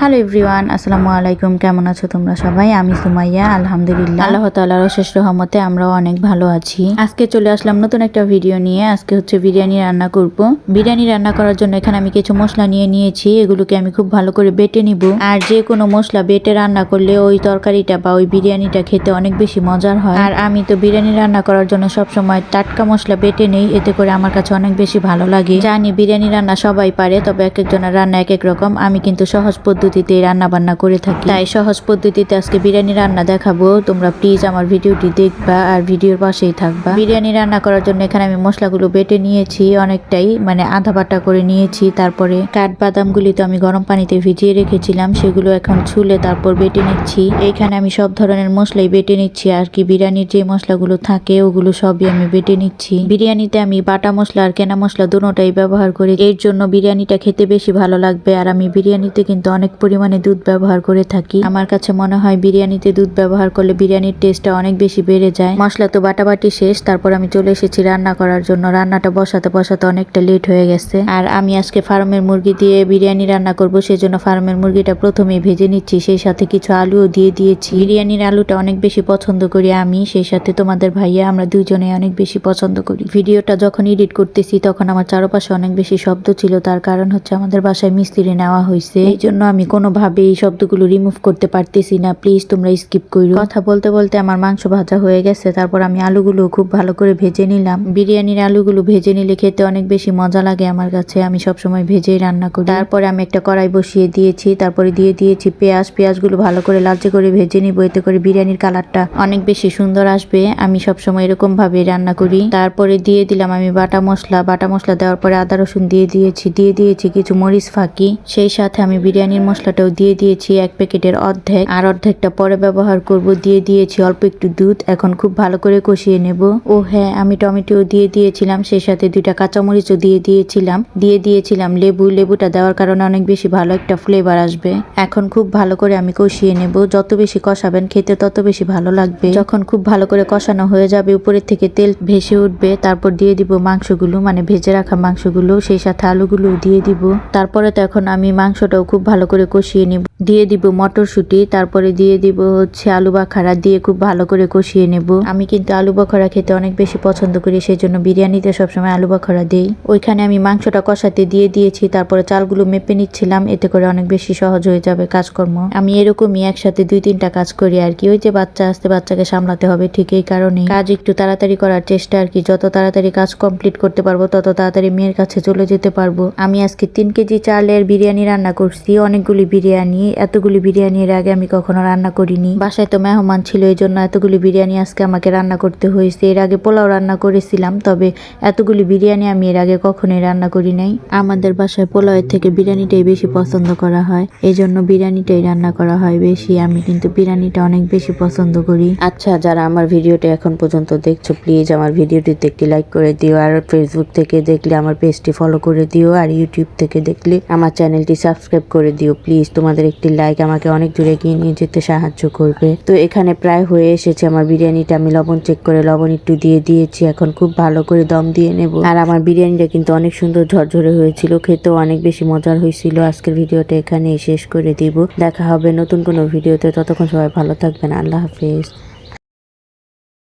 Hello everyone, আসসালামু আলাইকুম। কেমন আছো তোমরা সবাই? আমি সুমাইয়া। আলহামদুলিল্লাহ, আল্লাহ তাআলার অশেষ রহমতে আমরাও অনেক ভালো আছি। আজকে চলে আসলাম নতুন একটা ভিডিও নিয়ে। আজকে হচ্ছে বিরিয়ানি রান্না করব। বিরিয়ানি রান্না করার জন্য এখানে আমি কিছু মশলা নিয়েছি। এগুলোকে আমি খুব ভালো করে বেটে নিব। আর যে কোনো মশলা বেটে রান্না করলে ওই তরকারিটা বা ওই বিরিয়ানিটা খেতে অনেক বেশি মজার হয়। আর আমি তো বিরিয়ানি রান্না করার জন্য সবসময় টাটকা মশলা বেটে নেই, এতে করে আমার কাছে অনেক বেশি ভালো লাগে। জানি বিরিয়ানি রান্না সবাই পারে, তবে এক একজনের রান্না এক এক রকম। আমি কিন্তু সহজ পদ্ধতিতে রান্না বান্না করে থাকি, তাই সহজ পদ্ধতিতে আজকে বিরিয়ানি রান্না দেখাবো। তোমরা প্লিজ আমার ভিডিওটি দেখবা আর ভিডিওর পাশেই থাকবা। বিরিয়ানি রান্না করার জন্য এখানে আমি মশলাগুলো বেটে নিয়েছি, অনেকটাই মানে আধা বাটা করে নিয়েছি। তারপরে কাঠবাদামগুলি তো আমি গরম পানিতে ভিজিয়ে রেখেছিলাম, সেগুলো এখন ছুলে তারপর বেটে নিচ্ছি। এইখানে আমি সব ধরনের মশলাই বেটে নিচ্ছি আর কি। বিরিয়ানির যে মশলাগুলো থাকে ওগুলো সবই আমি বেটে নিচ্ছি। বিরিয়ানিতে আমি বাটা মশলা আর কেনা মশলা দুটোটাই ব্যবহার করি, এর জন্য বিরিয়ানিটা খেতে বেশি ভালো লাগবে। আর আমি বিরিয়ানিতে কিন্তু অনেক পরিমাণে দুধ ব্যবহার করে থাকি। আমার কাছে মনে হয় বিরিয়ানিতে দুধ ব্যবহার করলে বিরিয়ানির টেস্টটা অনেক বেশি বেড়ে যায়। মশলা তো বাটাবাটি শেষ, তারপর আমি চলে এসেছি রান্না করার জন্য। রান্নাটা বসাতে অনেকটা লেট হয়ে গেছে। আর আমি আজকে ফার্মের মুরগি দিয়ে বিরিয়ানি রান্না করব, সেজন্য ফার্মের মুরগিটা প্রথমে ভেজে নিচ্ছি, সেই সাথে কিছু আলুও দিয়ে দিয়েছি। বিরিয়ানির আলুটা অনেক বেশি পছন্দ করি আমি, সেই সাথে তোমাদের ভাইয়া, আমরা দুইজনে অনেক বেশি পছন্দ করি। ভিডিওটা যখন এডিট করতেছি তখন আমার চারপাশে অনেক বেশি শব্দ ছিল, তার কারণ হচ্ছে আমাদের বাসায় মিস্ত্রি নেওয়া হয়েছে, এই জন্য আমি কোনোভাবে এই শব্দগুলো রিমুভ করতে পারতেছি না। প্লিজ তোমরা স্কিপ করো। কথা বলতে বলতে আমার মাংস ভাজা হয়ে গেছে, তারপর আমি আলুগুলো খুব ভালো করে ভেজে নিলাম। বিরিয়ানির আলুগুলো ভেজে নিলে খেতে অনেক বেশি মজা লাগে আমার কাছে, আমি সবসময় ভেজেই রান্না করি। তারপরে আমি একটা কড়াই বসিয়ে দিয়েছি, তারপরে দিয়ে দিয়েছি পেঁয়াজগুলো ভালো করে লালচে করে ভেজে নিব, এতে করে বিরিয়ানির কালারটা অনেক বেশি সুন্দর আসবে। আমি সবসময় এরকম ভাবে রান্না করি। তারপরে দিয়ে দিলাম আমি বাটা মশলা দেওয়ার পরে আদা রসুন দিয়ে দিয়েছি কিছু মরিচ ফাঁকি। সেই সাথে আমি বিরিয়ানির মশলাটাও দিয়ে দিয়েছি এক প্যাকেটের অর্ধেক, আর অর্ধেকটা পরে ব্যবহার করব। দিয়ে দিয়েছি অল্প একটু দুধ, এখন খুব ভালো করে কষিয়ে নেব। ও হ্যাঁ, আমি টমেটো দিয়ে দিয়েছিলাম, সেই সাথে 2টা কাঁচামরিচও দিয়ে দিয়েছিলাম লেবুটা দেওয়ার কারণে অনেক বেশি ভালো একটা ফ্লেভার আসবে। এখন খুব ভালো করে আমি কষিয়ে নেব। যত বেশি কষাবেন খেতে তত বেশি ভালো লাগবে। যখন খুব ভালো করে কষানো হয়ে যাবে, উপরের থেকে তেল ভেসে উঠবে, তারপর দিয়ে দিব মাংসগুলো, মানে ভেজে রাখা মাংসগুলো, সেই সাথে আলুগুলো দিয়ে দিব। তারপরে তো এখন আমি মাংসটাও খুব ভালো করে কষিয়ে নিব। দিয়ে দিব মটরশুঁটি, তারপরে দিয়ে দিব হচ্ছে আলু বাখারা, দিয়ে খুব ভালো করে কষিয়ে নেব। আমি কিন্তু আলু বাখারা খেতে অনেক বেশি পছন্দ করি, সেই জন্য বিরিয়ানিতে সবসময় আলু বাখারা দেই। ওইখানে আমি মাংসটা কষাতে দিয়ে দিয়েছি, তারপরে চালগুলো মেপে নিচ্ছিলাম, এতে করে অনেক বেশি সহজ হয়ে যাবে কাজকর্ম। আমি এরকমই একসাথে 2-3টা কাজ করি আর কি। ওই যে বাচ্চা আসতে, বাচ্চাকে সামলাতে হবে, ঠিক এই কারণে কাজ একটু তাড়াতাড়ি করার চেষ্টা আর কি। যত তাড়াতাড়ি কাজ কমপ্লিট করতে পারবো তত তাড়াতাড়ি মেয়ের কাছে চলে যেতে পারবো। আমি আজকে 3 কেজি চালের বিরিয়ানি রান্না করছি, অনেকগুলি বিরিয়ানি। এতগুলি বিরিয়ানি এর আগে আমি কখনো রান্না করিনি। বাসায় তো মেহমান ছিল, এই জন্য এতগুলি বিরিয়ানি আজকে আমাকে রান্না করতে হয়েছে। এর আগে পোলাও রান্না করেছিলাম, তবে এতগুলি বিরিয়ানি আমি এর আগে কখনোই রান্না করি নাই। আমাদের বাসায় পোলাওয়ের থেকে বিরিয়ানিটাই বেশি পছন্দ করা হয়, এই জন্য বিরিয়ানিটাই রান্না করা হয় বেশি। আমি কিন্তু বিরিয়ানিটা অনেক বেশি পছন্দ করি। আচ্ছা, যারা আমার ভিডিওটা এখন পর্যন্ত দেখছো, প্লিজ আমার ভিডিওটিতে একটি লাইক করে দিও। আর ফেসবুক থেকে দেখলে আমার পেজটি ফলো করে দিও, আর ইউটিউব থেকে দেখলে আমার চ্যানেলটি সাবস্ক্রাইব করে দিও। প্লিজ তোমাদের একটি লাইক আমাকে অনেক দূরে এগিয়ে নিয়ে যেতে সাহায্য করবে। তো এখানে প্রায় হয়ে এসেছে আমার বিরিয়ানিটা। আমি লবণ চেক করে লবণ একটু দিয়ে দিয়েছি, এখন খুব ভালো করে দম দিয়ে নেব। আর আমার বিরিয়ানিটা কিন্তু অনেক সুন্দর ঝরঝরে হয়েছিল, খেতেও অনেক বেশি মজার হয়েছিল। আজকের ভিডিওটা এখানেই শেষ করে দিব। দেখা হবে নতুন কোনো ভিডিওতে, ততক্ষণ সবাই ভালো থাকবেন। আল্লাহ হাফেজ।